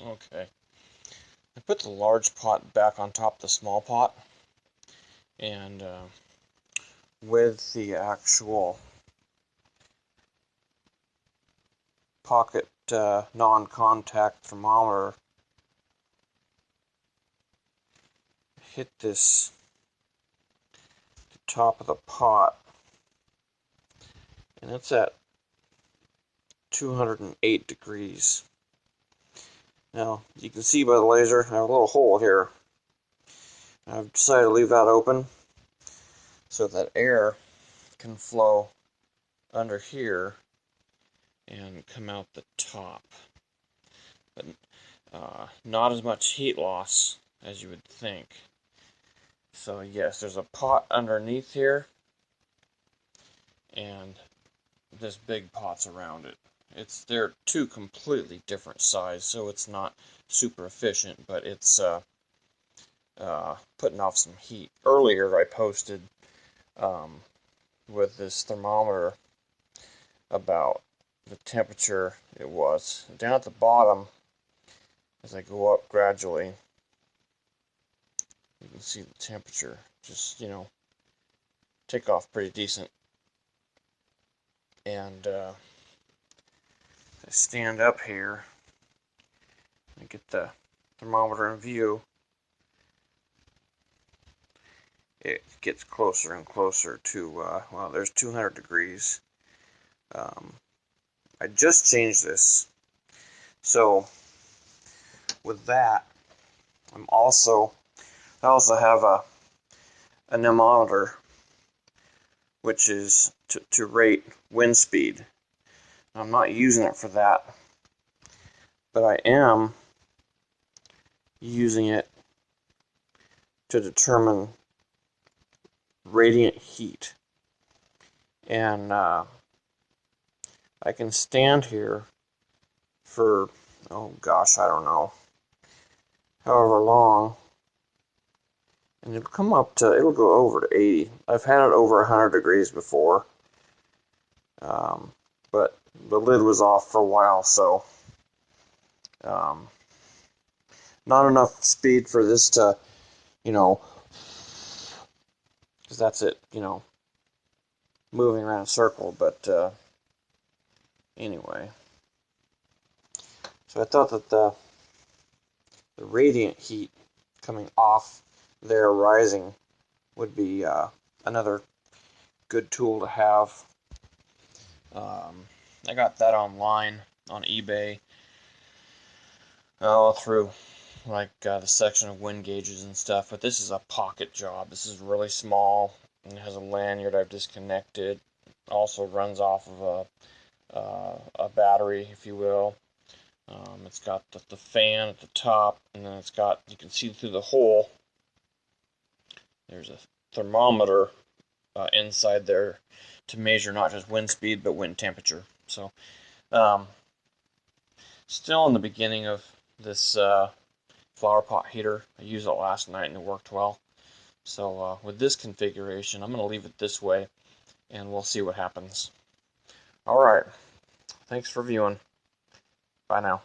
Okay. I put the large pot back on top of the small pot, and with the actual pocket non-contact thermometer, hit this the top of the pot, and it's at 208 degrees. Now, you can see by the laser, I have a little hole here. I've decided to leave that open so that air can flow under here and come out the top. But not as much heat loss as you would think. So yes, there's a pot underneath here, and this big pot's around it. They're two completely different sizes, so it's not super efficient, but it's putting off some heat. Earlier I posted with this thermometer about the temperature it was. Down at the bottom, as I go up gradually, you can see the temperature just, take off pretty decent. And I stand up here and get the thermometer in view. It gets closer and closer to, well, there's 200 degrees. I just changed this. So, with that, I also have a anemometer, which is to rate wind speed. I'm not using it for that, but I am using it to determine radiant heat. And I can stand here for, oh gosh, I don't know, however long, and it'll go over to 80. I've had it over 100 degrees before, but the lid was off for a while, so not enough speed for this to, because that's it, moving around in a circle, but anyway. So I thought that the radiant heat coming off there rising would be another good tool to have. I got that online on eBay, through the section of wind gauges and stuff, but this is a pocket job. This is really small, and it has a lanyard I've disconnected. It also runs off of a battery, if you will. It's got the fan at the top, and then you can see through the hole, there's a thermometer inside there to measure not just wind speed, but wind temperature. So, still in the beginning of this flower pot heater. I used it last night and it worked well. So with this configuration, I'm going to leave it this way, and we'll see what happens. Alright, thanks for viewing. Bye now.